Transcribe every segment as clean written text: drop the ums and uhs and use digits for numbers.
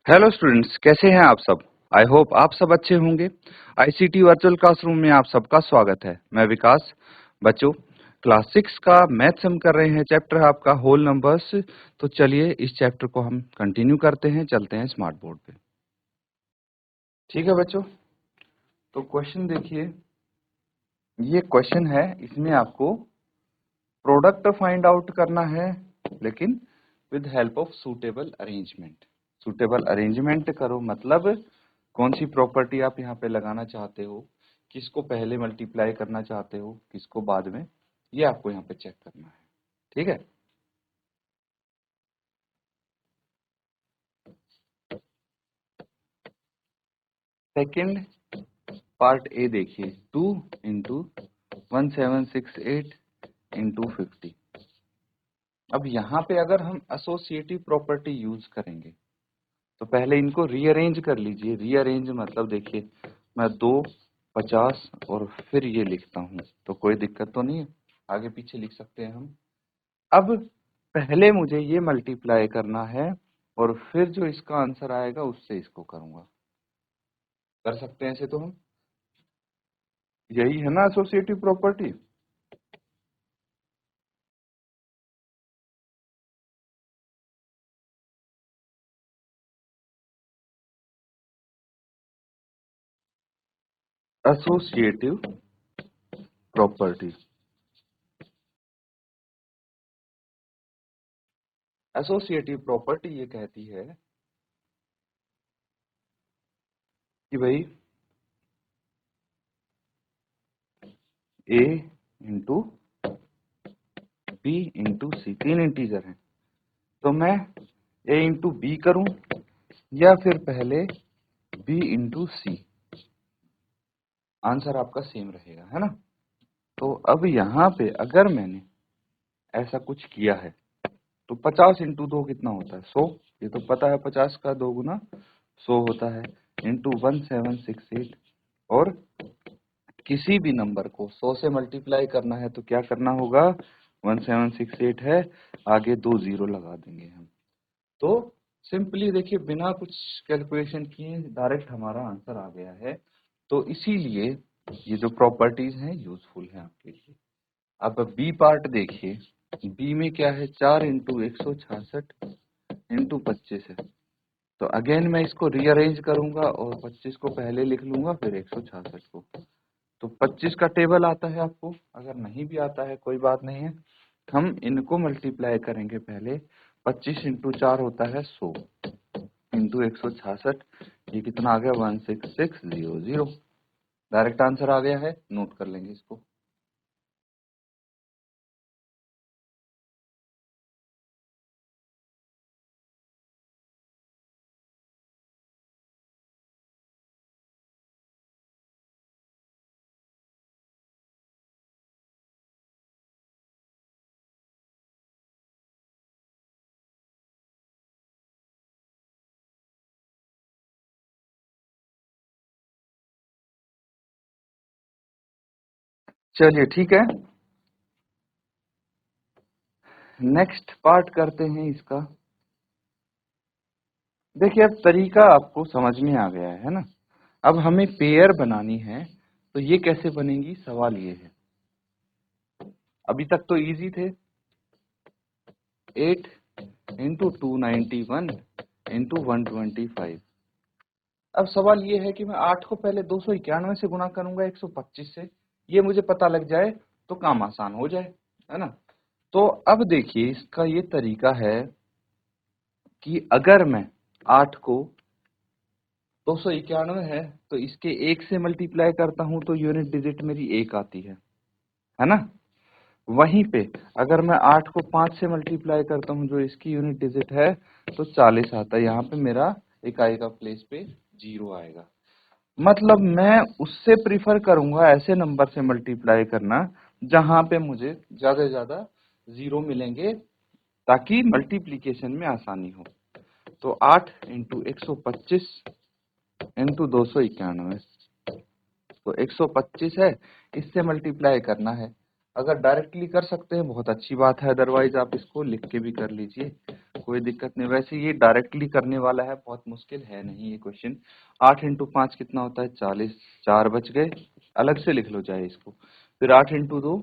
Hello students, कैसे हैं आप सब। आई होप आप सब अच्छे होंगे। आईसीटी वर्चुअल क्लासरूम में आप सबका स्वागत है। मैं विकास। बच्चों, क्लास 6 का मैथ्स हम कर रहे हैं, चैप्टर आपका होल नंबर्स। तो चलिए इस चैप्टर को हम कंटिन्यू करते हैं, चलते हैं स्मार्ट बोर्ड पे। ठीक है बच्चों, तो क्वेश्चन देखिए। ये क्वेश्चन है, इसमें आपको प्रोडक्ट फाइंड आउट करना है, लेकिन with help of suitable arrangement. Suitable arrangement करो मतलब कौन सी प्रॉपर्टी आप यहाँ पे लगाना चाहते हो, किसको पहले मल्टीप्लाई करना चाहते हो, किसको बाद में, ये आपको यहाँ पे चेक करना है। ठीक है। सेकंड पार्ट ए देखिए, 2 इंटू 1768 इंटू 50। अब यहाँ पे अगर हम एसोसिएटिव प्रॉपर्टी यूज करेंगे तो पहले इनको रीअरेंज कर लीजिए। रीअरेंज मतलब देखिए, मैं 2, 50 और फिर ये लिखता हूँ, तो कोई दिक्कत तो नहीं है, आगे पीछे लिख सकते हैं हम। अब पहले मुझे ये मल्टीप्लाई करना है और फिर जो इसका आंसर आएगा उससे इसको करूंगा। कर सकते हैं ऐसे तो हम, यही है ना associative property. Associative property, associative property ये कहती है कि भाई ए इंटू बी इंटू सी, तीन इंटीजर हैं, तो मैं ए इंटू बी करूं या फिर पहले बी इंटू सी, आंसर आपका सेम रहेगा, है ना। तो अब यहाँ पे अगर मैंने ऐसा कुछ किया है तो 50 इंटू 2 कितना होता है, 100। ये तो पता है, 50 का 2 गुना 100 होता है, इंटू 1768। और किसी भी नंबर को 100 से मल्टीप्लाई करना है तो क्या करना होगा, 1768 है, आगे 2 जीरो लगा देंगे हम। तो सिंपली देखिए, बिना कुछ कैलकुलेशन किए डायरेक्ट हमारा आंसर आ गया है। तो इसीलिए ये जो प्रॉपर्टीज हैं यूजफुल है आपके लिए। अब बी पार्ट देखिए, बी में क्या है, 4 इंटू 166 इंटू 25 है। तो अगेन मैं इसको रीअरेंज करूंगा और 25 को पहले लिख लूंगा, फिर 166 को। तो 25 का टेबल आता है आपको, अगर नहीं भी आता है कोई बात नहीं है, हम इनको मल्टीप्लाई करेंगे पहले। 25 इंटू 4 होता है 100 इंटू 166, ये कितना आ गया, 16600। डायरेक्ट आंसर आ गया है, नोट कर लेंगे इसको। चलिए ठीक है, नेक्स्ट पार्ट करते हैं इसका। देखिए अब तरीका आपको समझ में आ गया है ना। अब हमें पेयर बनानी है, तो ये कैसे बनेगी, सवाल ये है। अभी तक तो इजी थे, 8 इंटू 291 इंटू 125। अब सवाल ये है कि मैं 8 को पहले 291 से गुणा करूंगा 125 से, ये मुझे पता लग जाए तो काम आसान हो जाए, है ना। तो अब देखिए इसका ये तरीका है कि अगर मैं 8 को 291 है तो इसके 1 से मल्टीप्लाई करता हूं तो यूनिट डिजिट मेरी 1 आती है ना। वहीं पे अगर मैं 8 को 5 से मल्टीप्लाई करता हूं जो इसकी यूनिट डिजिट है, तो 40 आता है। यहाँ पे मेरा इकाई का प्लेस पे 0 आएगा। मतलब मैं उससे प्रीफर करूंगा ऐसे नंबर से मल्टीप्लाई करना जहां पे मुझे ज्यादा से ज्यादा 0 मिलेंगे, ताकि मल्टीप्लीकेशन में आसानी हो। तो 8 इंटू 125 इंटू 291, तो 125 है, इससे मल्टीप्लाई करना है। अगर डायरेक्टली कर सकते हैं बहुत अच्छी बात है, अदरवाइज आप इसको लिख के भी कर लीजिए। कोई दिक्कत नहीं। वैसे ये डायरेक्टली करने वाला है, बहुत मुश्किल है नहीं ये क्वेश्चन। 8 इंटू 5 कितना होता है? 40। 4 बच गए, अलग से लिख लो चाहे इसको। फिर 8 इंटू 2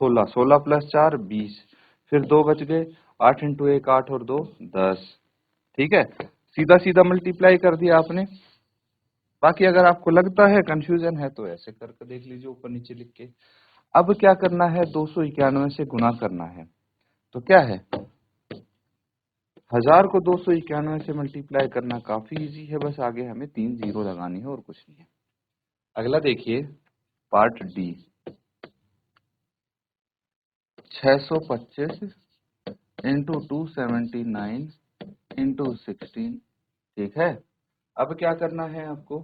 16, 16 प्लस 4 20। फिर 2 बच गए, 8 इंटू 1 8 और 2 10। ठीक है, सीधा सीधा मल्टीप्लाई कर दिया आपने। बाकी अगर आपको लगता है कंफ्यूजन है तो ऐसे करके देख लीजिए ऊपर नीचे लिख के। अब क्या करना है? 291 से गुना करना है। तो क्या है, 1000 को 291 से मल्टीप्लाई करना काफी इजी है, बस आगे हमें 3 जीरो लगानी है और कुछ नहीं है। अगला देखिए पार्ट डी, 625 इंटू 279 इंटू 16। ठीक है, अब क्या करना है आपको?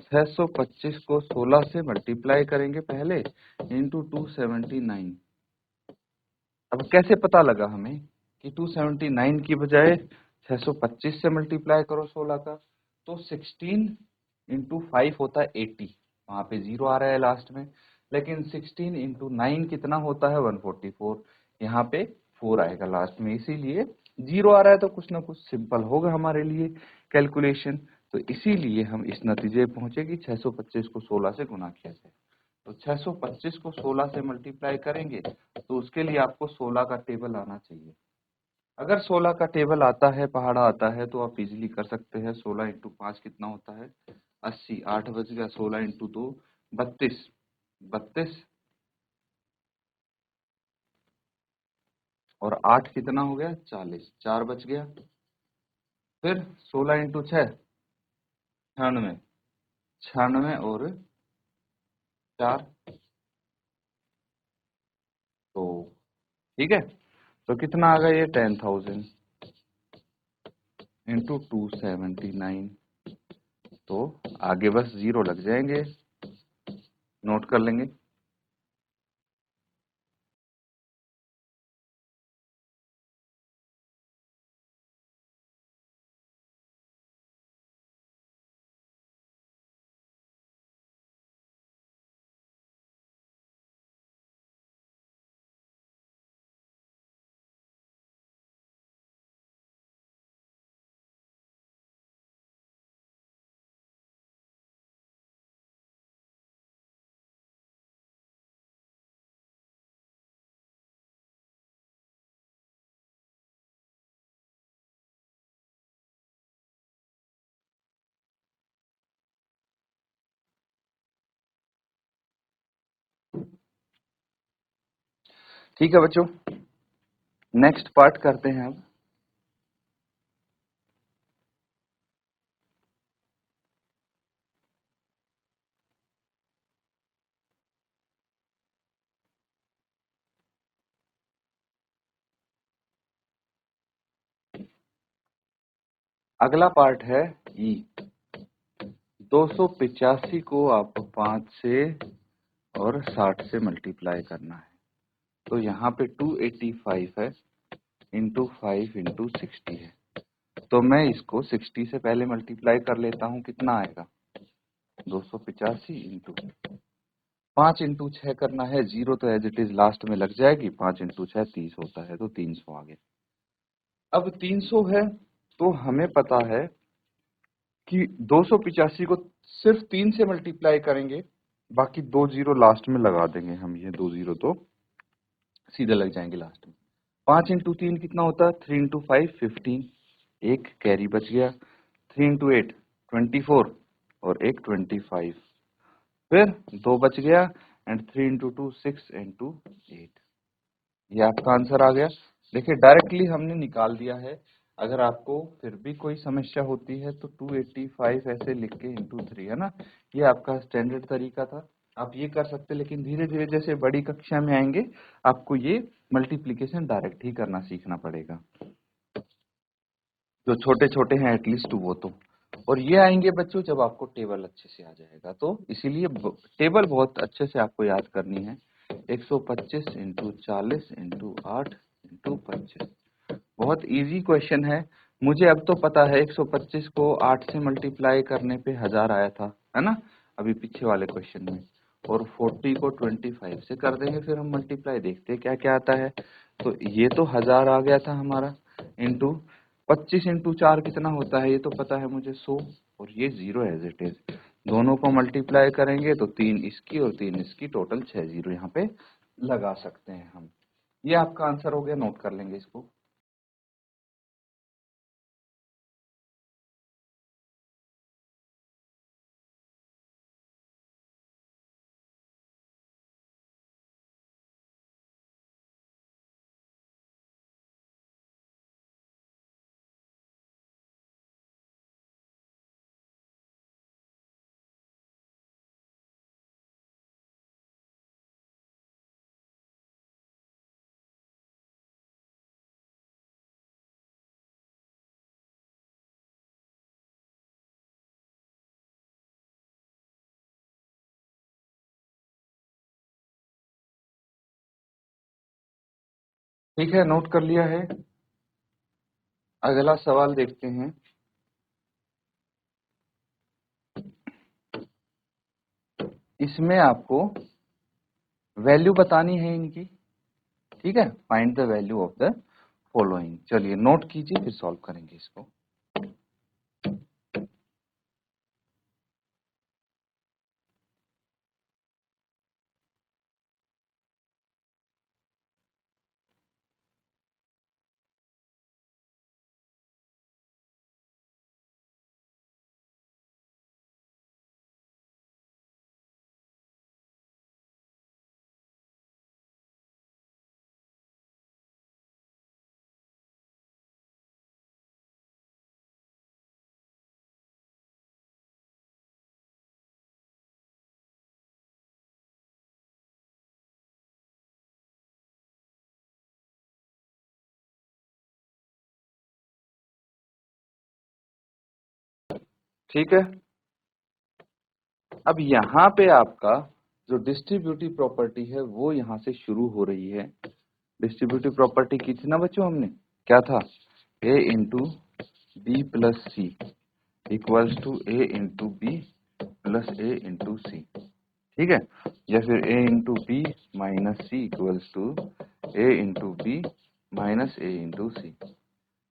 625 को 16 से मल्टीप्लाई करेंगे पहले, इंटू 279। अब कैसे पता लगा हमें कि 279 की बजाय 625 से मल्टीप्लाई करो 16 का? तो 16 इंटू 5 होता है 80, वहां पे जीरो आ रहा है लास्ट में। लेकिन 16 इंटू 9 कितना होता है? 144, यहाँ पे 4 आएगा लास्ट में, इसीलिए जीरो आ रहा है। तो कुछ ना कुछ सिंपल होगा हमारे लिए कैलकुलेशन, तो इसीलिए हम इस नतीजे पे पहुंचे कि 625 को 16 से गुना किया जाए। तो 625 को 16 से मल्टीप्लाई करेंगे तो उसके लिए आपको 16 का टेबल आना चाहिए। अगर 16 का टेबल आता है, पहाड़ा आता है, तो आप इजीली कर सकते हैं। 16 इंटू 5 कितना होता है? 80। 8 बच गया, 16 इंटू 2 32, 32 और 8 कितना हो गया? 40। 4 बच गया। फिर 16 इंटू 6 96, 96 और 4 तो ठीक है। तो कितना आ गया ये? 10,000 इंटू 279। तो आगे बस जीरो लग जाएंगे, नोट कर लेंगे। ठीक है बच्चों, नेक्स्ट पार्ट करते हैं अब। अगला पार्ट है ई। 285 को आपको 5 से और 60 से मल्टीप्लाई करना है। तो यहाँ पे 285 है, इंटू 5 इंटू 60 है। तो मैं इसको 60 से पहले मल्टीप्लाई कर लेता हूँ, कितना आएगा? 285 इंटू 5 इंटू 6 करना है, जीरो तो एज इट इज लास्ट में लग जाएगी। 5 इंटू 6 30 होता है, तो 300 आ गया। अब 300 है तो हमें पता है कि 285 को सिर्फ 3 से मल्टीप्लाई करेंगे, बाकी 2 जीरो लास्ट में लगा देंगे हम। ये 2 जीरो तो सीधे लग जाएंगे लास्ट में। 5 इंटू 3 कितना होता है? 3 इंटू 5 15, एक कैरी बच गया। 3 इंटू 8 24 और एक 25। फिर 2 बच गया, एंड 3 इंटू 2 6 इंटू 8। ये आपका आंसर आ गया। देखिए डायरेक्टली हमने निकाल दिया है। अगर आपको फिर भी कोई समस्या होती है तो 285 ऐसे लिख के इंटू 3, है ना, ये आपका स्टैंडर्ड तरीका था। आप ये कर सकते, लेकिन धीरे धीरे जैसे बड़ी कक्षा में आएंगे आपको ये मल्टीप्लिकेशन डायरेक्ट ही करना सीखना पड़ेगा। जो छोटे छोटे हैं एटलीस्ट वो तो। और ये आएंगे बच्चों जब आपको टेबल अच्छे से आ जाएगा, तो इसीलिए टेबल बहुत अच्छे से आपको याद करनी है। 125 इंटू 40 इंटू 8 इंटू 25। बहुत इजी क्वेश्चन है। मुझे अब तो पता है 125 को 8 से मल्टीप्लाई करने पे 1000 आया था, है ना, अभी पीछे वाले क्वेश्चन में। और 40 को 25 से कर देंगे, फिर हम मल्टीप्लाई देखते हैं क्या क्या आता है। तो ये तो 1000 आ गया था हमारा, इंटू 25 इंटू 4 कितना होता है, ये तो पता है मुझे 100, और ये 0 एज इट इज। दोनों को मल्टीप्लाई करेंगे तो 3 इसकी और 3 इसकी, टोटल 6 जीरो यहाँ पे लगा सकते हैं हम। ये आपका आंसर हो गया, नोट कर लेंगे इसको। ठीक है, नोट कर लिया है। अगला सवाल देखते हैं। इसमें आपको वैल्यू बतानी है इनकी, ठीक है। Find the value of the following. चलिए नोट कीजिए, फिर सॉल्व करेंगे इसको। ठीक है, अब यहाँ पे आपका जो डिस्ट्रीब्यूटिव प्रॉपर्टी है वो यहाँ से शुरू हो रही है। डिस्ट्रीब्यूटिव प्रॉपर्टी की थी ना बच्चों हमने, क्या था, a into B plus C equals to a into B plus a into C, ठीक है। या फिर a into B minus C equals to a into B minus a into C.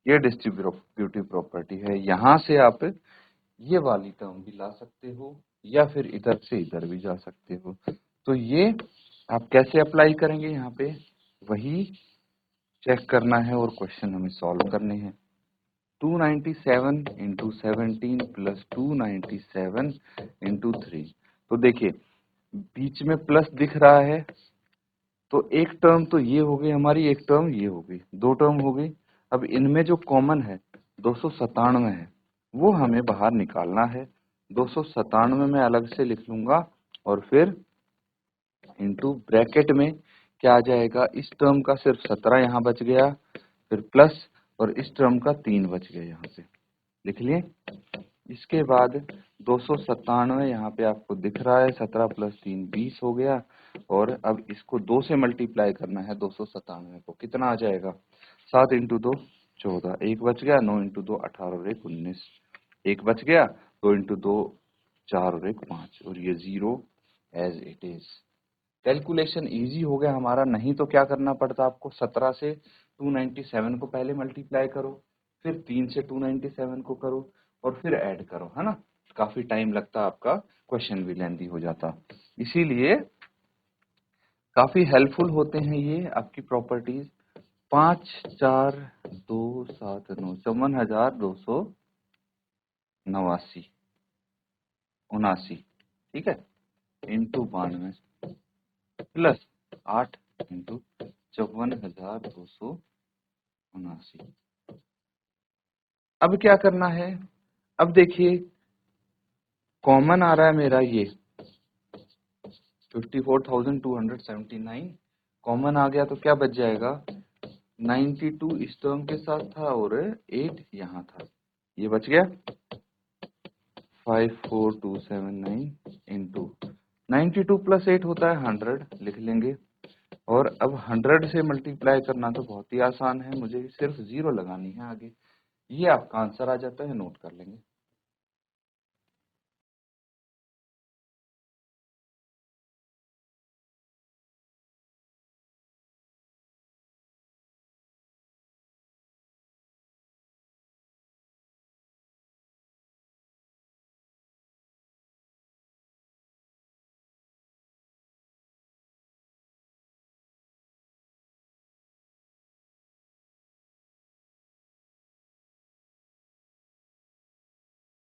ये डिस्ट्रीब्यूटिव प्रॉपर्टी है। यहाँ से आप ये वाली टर्म भी ला सकते हो, या फिर इधर से इधर भी जा सकते हो। तो ये आप कैसे अप्लाई करेंगे, यहाँ पे वही चेक करना है और क्वेश्चन हमें सॉल्व करने हैं। 297 इंटू 17 प्लस 297 इंटू 3। तो देखिए बीच में प्लस दिख रहा है, तो एक टर्म तो ये हो गई हमारी, एक टर्म ये हो गई, दो टर्म हो गई। अब इनमें जो कॉमन है 297 है, वो हमें बाहर निकालना है। 297 में अलग से लिख लूंगा, और फिर इंटू ब्रैकेट में क्या आ जाएगा, इस टर्म का सिर्फ 17 यहाँ बच गया, फिर प्लस, और इस टर्म का 3 बच गया यहाँ पे, लिख लिए। इसके बाद 297 यहाँ पे आपको दिख रहा है, 17 प्लस 3 20 हो गया। और अब इसको 2 से मल्टीप्लाई करना है 297 को, कितना आ जाएगा, 7 इंटू 2 14, एक बच गया, 9 इंटू 2 18 और 1 19, एक बच गया, 2 इंटू 2 4 और 1 5, और ये 0 as it is. Calculation easy हो गया हमारा। नहीं तो क्या करना पड़ता आपको, 17 से 297 को पहले मल्टीप्लाई करो, फिर 3 से 297 को करो, और फिर ऐड करो, है ना। काफी टाइम लगता, आपका क्वेश्चन भी लेंथी हो जाता। इसीलिए काफी हेल्पफुल होते हैं ये आपकी प्रॉपर्टीज। 5 4 2 7 9 5289 79, ठीक है, इंटू 92 प्लस 8 इंटू 54,279। अब क्या करना है, अब देखिए कॉमन आ रहा है मेरा ये 54,279, कॉमन आ गया तो क्या बच जाएगा, 92 इस टर्म के साथ था और 8 यहाँ था, ये बच गया 54279 इंटू 92 प्लस 8 होता है 100, लिख लेंगे। और अब 100 से मल्टीप्लाई करना तो बहुत ही आसान है, मुझे सिर्फ 0 लगानी है आगे, ये आपका आंसर आ जाता है, नोट कर लेंगे।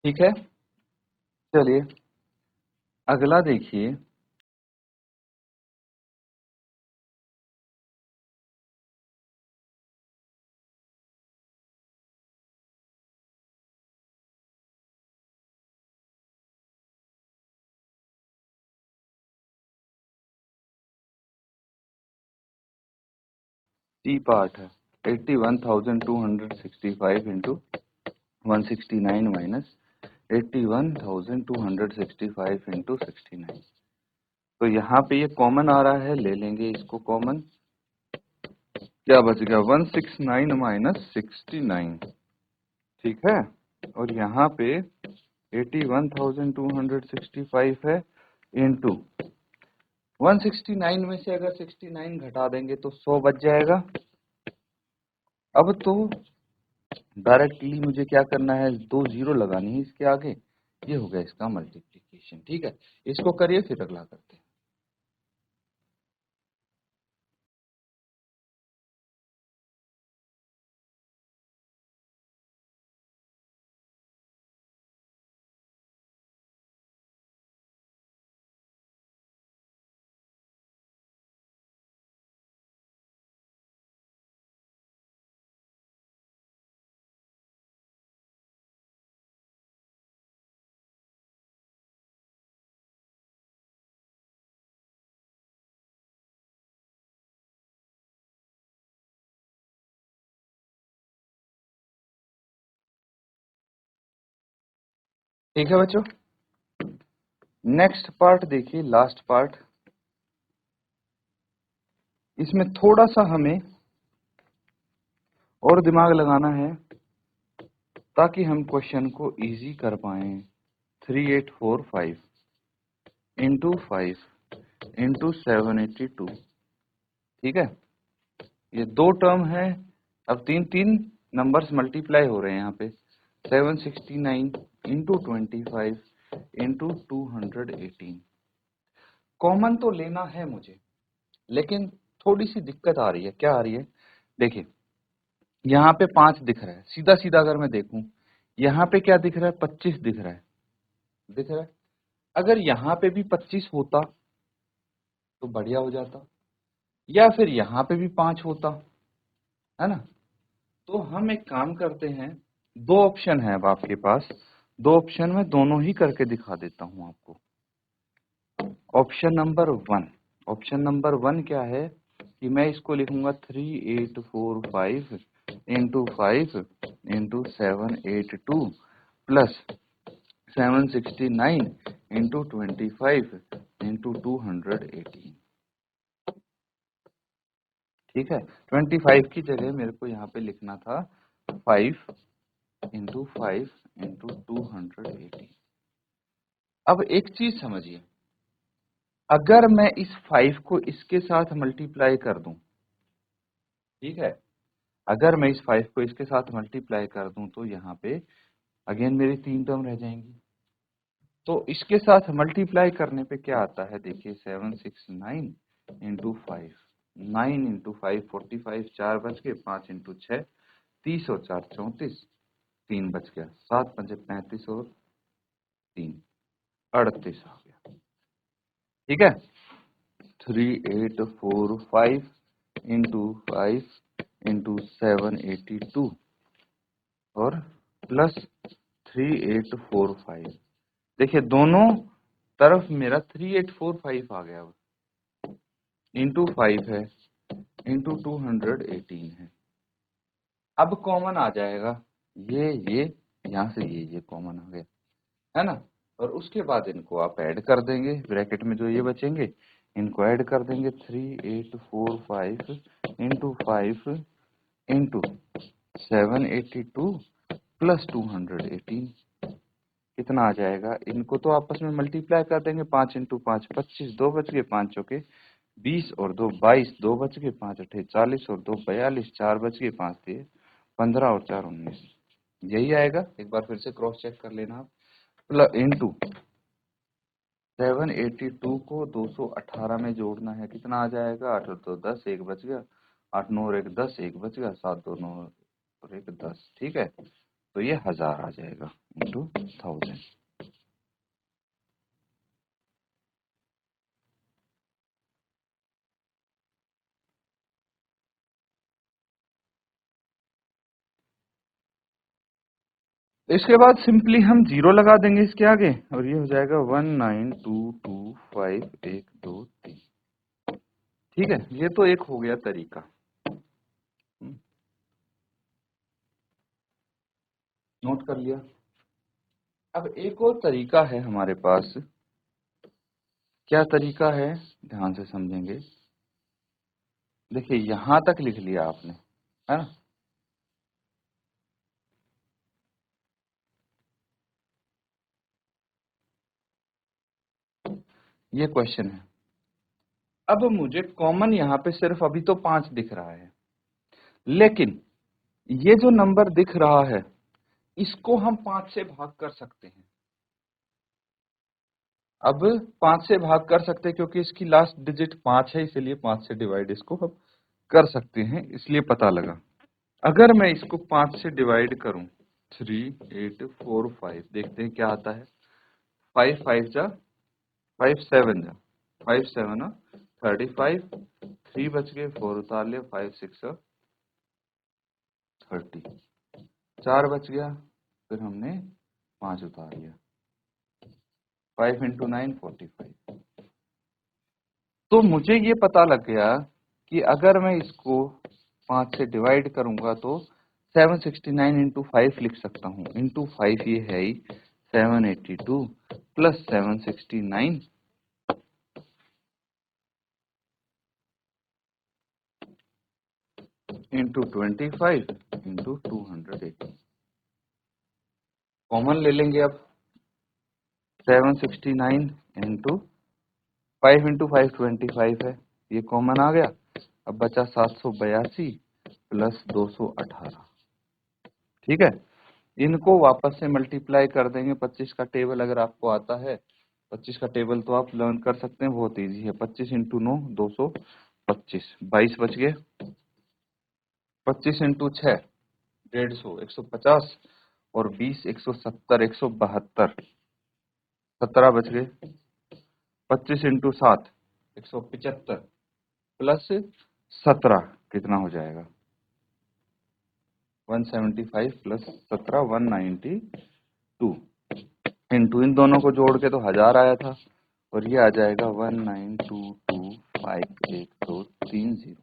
ठीक है, चलिए अगला देखिए। सी पार्ट है 81,265 इंटू 169 माइनस 81,265 इंटू 69। तो यहाँ पे ये कॉमन आ रहा है, ले लेंगे इसको कॉमन। क्या बच गया 169 माइनस 69, ठीक है। और यहाँ पे 81,265 है इंटू 169 में से अगर 69 घटा देंगे तो 100 बच जाएगा। अब तो डायरेक्टली मुझे क्या करना है, 2 जीरो लगानी है इसके आगे। ये हो गया इसका मल्टीप्लिकेशन, ठीक है। इसको करिए फिर अगला करते हैं। ठीक है बच्चों, नेक्स्ट पार्ट देखिए, लास्ट पार्ट। इसमें थोड़ा सा हमें और दिमाग लगाना है ताकि हम क्वेश्चन को इजी कर पाए। 3845 इंटू 5 इंटू 782, ठीक है। ये दो टर्म है, अब तीन तीन नंबर्स मल्टीप्लाई हो रहे हैं यहाँ पे। 769 इंटू 25 इंटू 218। कॉमन तो लेना है मुझे, लेकिन थोड़ी सी दिक्कत आ रही है। क्या आ रही है, देखिए यहाँ पे 5 दिख रहा है, सीधा सीधा अगर मैं देखूं यहाँ पे क्या दिख रहा है, 25 दिख रहा है, दिख रहा है। अगर यहाँ पे भी 25 होता तो बढ़िया हो जाता, या फिर यहाँ पे भी 5 होता, है ना। तो हम एक काम करते हैं, दो ऑप्शन है अब आपके पास, दो ऑप्शन में दोनों ही करके दिखा देता हूं आपको। ऑप्शन नंबर वन क्या है कि मैं इसको लिखूंगा 3845 into 5 into 782 plus 769 into 25 into 218, ठीक है। 25 की जगह मेरे को यहाँ पे लिखना था 5 इंटू 5 इंटू 218। अब एक चीज समझिए, अगर मैं इस 5 को इसके साथ मल्टीप्लाई कर दूं, ठीक है, अगर मैं इस 5 को इसके साथ मल्टीप्लाई कर दूं तो यहाँ पे अगेन मेरी 3 टर्म रह जाएंगी। तो इसके साथ मल्टीप्लाई करने पे क्या आता है, देखिए 769 इंटू 5, 9 इंटू 5 45, 4 बच गए, 5 इंटू 6 30 और 4 34, 3 बच गया, 7 5 35 और 3 38 आ गया, ठीक है। 3845 इंटू 5 इंटू 782 और प्लस 3845। देखिए दोनों तरफ मेरा 3845 आ गया, इंटू 5 है इंटू 218 है। अब कॉमन आ जाएगा, ये यहाँ से ये कॉमन आ गया, है ना। और उसके बाद इनको आप ऐड कर देंगे, ब्रैकेट में जो ये बचेंगे इनको ऐड कर देंगे। 3845 इंटू 5 इंटू 782 प्लस 218 कितना आ जाएगा, इनको तो आपस में मल्टीप्लाई कर देंगे। 5 इंटू 5 25, 2 बच गए, 5 चौके 20 और 2 22, 2 बच गए, 5 अठे 40 और 2 42, 4 बच गए, 5 दिए 15 और 4 19, यही आएगा। एक बार फिर से क्रॉस चेक कर लेना आप। प्लस इंटू 782 को 218 में जोड़ना है, कितना आ जाएगा, 8 और 2 10, 1 बच गया, 8 9 और 1 10, 1 बच गया, 7 2 9 और 1 10, ठीक है। तो ये 1000 आ जाएगा इंटू 1000। इसके बाद सिंपली हम 0 लगा देंगे इसके आगे और ये हो जाएगा 19225 1 2 3। ठीक है, ये तो एक हो गया तरीका, नोट कर लिया। अब एक और तरीका है हमारे पास। क्या तरीका है, ध्यान से समझेंगे। देखिए यहां तक लिख लिया आपने, है ना। ये क्वेश्चन है। अब मुझे कॉमन यहाँ पे सिर्फ अभी तो 5 दिख रहा है, लेकिन ये जो नंबर दिख रहा है इसको हम 5 से भाग कर सकते हैं। अब 5 से भाग कर सकते हैं क्योंकि इसकी लास्ट डिजिट 5 है, इसलिए 5 से डिवाइड इसको हम कर सकते हैं, इसलिए पता लगा। अगर मैं इसको 5 से डिवाइड करूं, 3 8 4 5, देखते हैं क्या आता है। 5 5 जा 5 7 जा 5 7 35, 3 बच गए, 4 उतार लिया, 5 6 30, 4 बच गया, फिर हमने 5 उतार लिया, 5 इंटू 9 45। तो मुझे ये पता लग गया कि अगर मैं इसको 5 से डिवाइड करूंगा तो 769 इंटू 5 लिख सकता हूँ। इंटू 5 ये है ही 782 प्लस 769 इंटू 25 इंटू 280। कॉमन ले लेंगे अब। 769 इंटू 5 इंटू 5 25 है, ये कॉमन आ गया। अब बचा 782 प्लस 218। ठीक है, इनको वापस से मल्टीप्लाई कर देंगे। 25 का टेबल अगर आपको आता है, 25 का टेबल तो आप लर्न कर सकते हैं, बहुत इजी है। 25 इंटू 9 225, 22 बच गए। 25 इंटू 6 150 150 और 20 170 172, 17 बच गए। 25 इंटू 7 175 प्लस 17 कितना हो जाएगा, 175 प्लस 17 192 इंटू इन दोनों को जोड़ के तो 1000 आया था, और ये आ जाएगा 19225 1 2 3 0।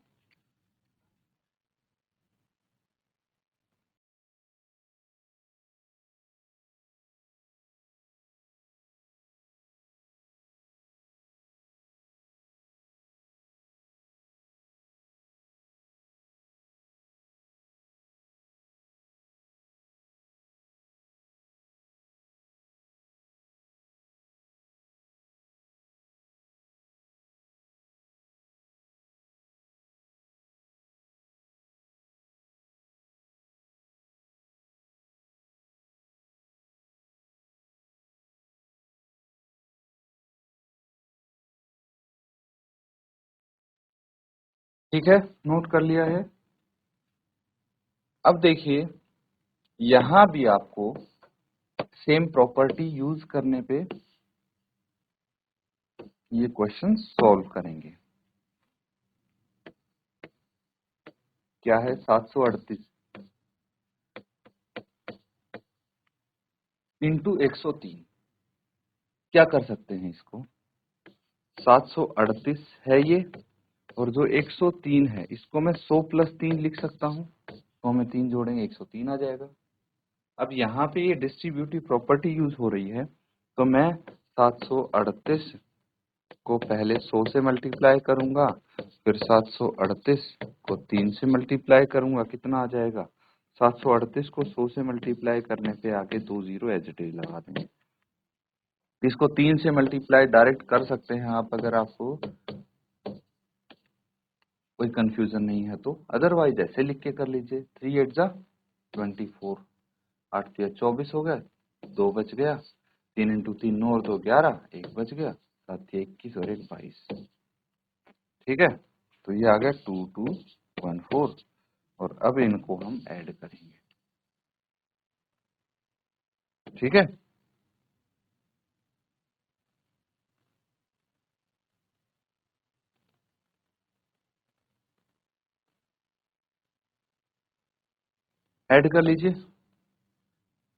ठीक है, नोट कर लिया है। अब देखिए यहां भी आपको सेम प्रॉपर्टी यूज करने पे ये क्वेश्चन सॉल्व करेंगे। क्या है, 738 इंटू 103। क्या कर सकते हैं इसको, 738 है ये, और जो 103 है इसको मैं 100 प्लस 3 लिख सकता हूँ। तो में 3 जोड़ेंगे 103 आ जाएगा। अब यहाँ पे ये डिस्ट्रीब्यूटिव प्रॉपर्टी यूज हो रही है, तो मैं 738 को पहले 100 से मल्टीप्लाई करूंगा, फिर 738 को 3 से मल्टीप्लाई करूंगा, कितना आ जाएगा, 738 को 100 से मल्टीप्लाई करने पे आगे 2 जीरो एज इट इज लगा देंगे। इसको 3 से मल्टीप्लाई डायरेक्ट कर सकते हैं आप, अगर आपको कोई कंफ्यूजन नहीं है तो, अदरवाइज ऐसे लिख के कर लीजिए। 3 8 जा 24, 8 3 24 हो गया, 2 बच गया, 3 इंटू 3 9 और 2 11, 1 बच गया, 7 21 और 1 22। ठीक है, तो ये आ गया 2214, और अब इनको हम ऐड करेंगे। ठीक है। ऐड कर लीजिए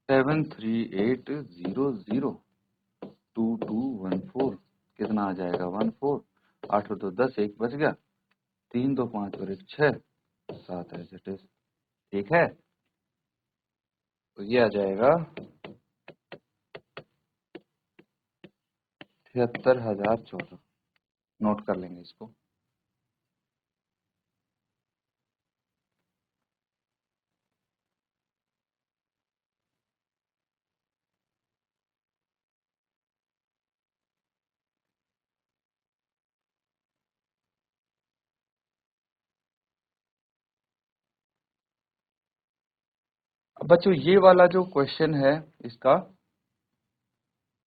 738002214 कितना आ जाएगा 14। 8 और 2 10, एक बच गया, 3 2 5 और 1 6, 7 ऐसे टेस्ट। ठीक है, तो ये आ जाएगा 73,014। नोट कर लेंगे इसको। अब बच्चों ये वाला जो क्वेश्चन है इसका,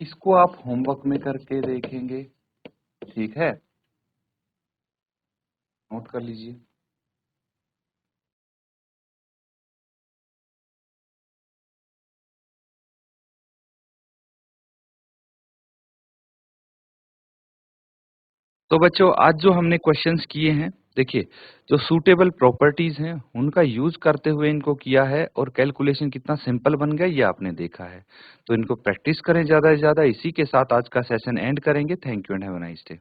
इसको आप होमवर्क में करके देखेंगे। ठीक है, नोट कर लीजिए। तो बच्चों आज जो हमने क्वेश्चंस किए हैं, देखिए जो सूटेबल प्रॉपर्टीज हैं उनका यूज करते हुए इनको किया है और कैलकुलेशन कितना सिंपल बन गया ये आपने देखा है। तो इनको प्रैक्टिस करें ज़्यादा से ज़्यादा। इसी के साथ आज का सेशन एंड करेंगे। Thank you and have a nice day.